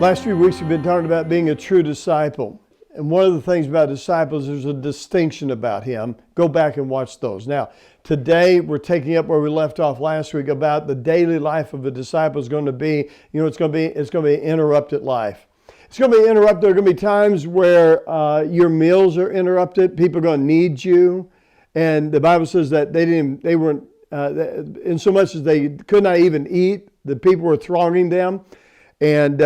Last few weeks we've been talking about being a true disciple. And one of the things about disciples, there's a distinction about him. Go back and watch those. Now, today we're taking up where we left off last week about the daily life of a disciple is going to be, it's going to be an interrupted life. It's going to be interrupted. There are going to be times where your meals are interrupted. People are going to need you. And the Bible says that they weren't, in so much as they could not even eat, the people were thronging them. And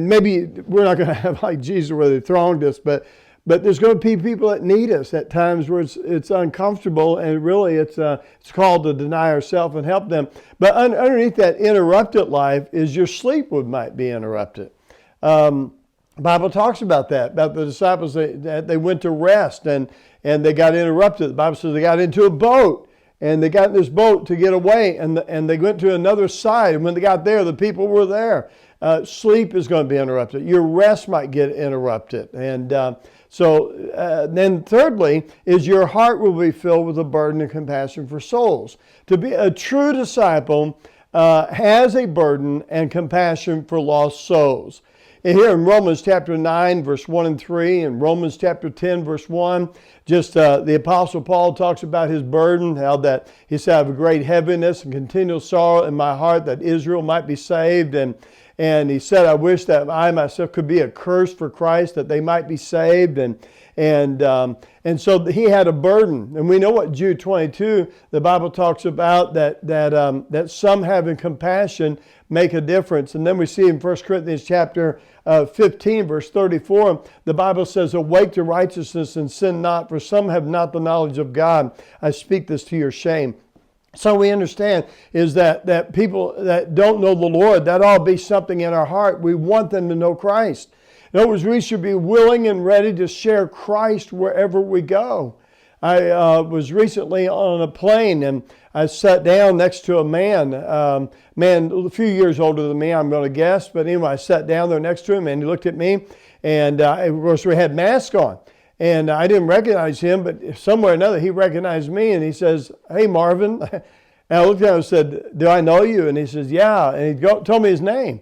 maybe we're not going to have like Jesus where they thronged us, but there's going to be people that need us at times where it's uncomfortable, and really it's called to deny ourselves and help them. But underneath that interrupted life is your sleep might be interrupted. The Bible talks about that, about the disciples that they went to rest and they got interrupted. The Bible says they got into a boat and they got in this boat to get away, and they went to another side, and when they got there, the people were there. Sleep is going to be interrupted. Your rest might get interrupted. And then thirdly is your heart will be filled with a burden and compassion for souls. To be a true disciple has a burden and compassion for lost souls. And here in Romans chapter 9, verse 1 and 3, and Romans chapter 10, verse 1, the Apostle Paul talks about his burden, how that he said, I have a great heaviness and continual sorrow in my heart that Israel might be saved. And he said, I wish that I myself could be a curse for Christ, that they might be saved. And so he had a burden. And we know what Jude 22, the Bible talks about, that some having compassion make a difference. And then we see in 1 Corinthians chapter 15, verse 34, the Bible says, awake to righteousness and sin not, for some have not the knowledge of God. I speak this to your shame. So we understand is that people that don't know the Lord, that ought to be something in our heart. We want them to know Christ. In other words, we should be willing and ready to share Christ wherever we go. I was recently on a plane and I sat down next to a man a few years older than me, I'm going to guess. But anyway, I sat down there next to him and he looked at me, and of course we had masks on. And I didn't recognize him, but somewhere or another he recognized me, and he says, hey, Marvin. And I looked at him and said, do I know you? And he says, yeah. And he told me his name.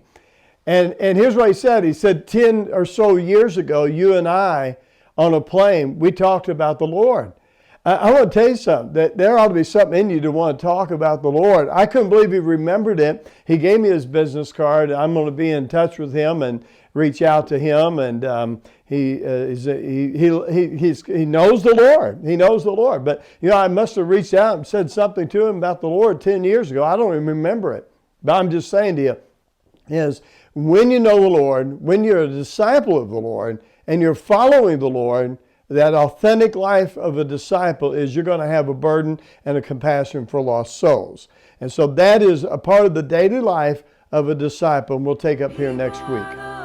And here's what he said. He said, 10 or so years ago, you and I on a plane, we talked about the Lord. I want to tell you something, that there ought to be something in you to want to talk about the Lord. I couldn't believe he remembered it. He gave me his business card. I'm going to be in touch with him and reach out to him. And he knows the Lord. He knows the Lord. But, I must have reached out and said something to him about the Lord 10 years ago. I don't even remember it. But I'm just saying to you, is when you know the Lord, when you're a disciple of the Lord, and you're following the Lord, that authentic life of a disciple is you're going to have a burden and a compassion for lost souls. And so that is a part of the daily life of a disciple, and we'll take up here next week.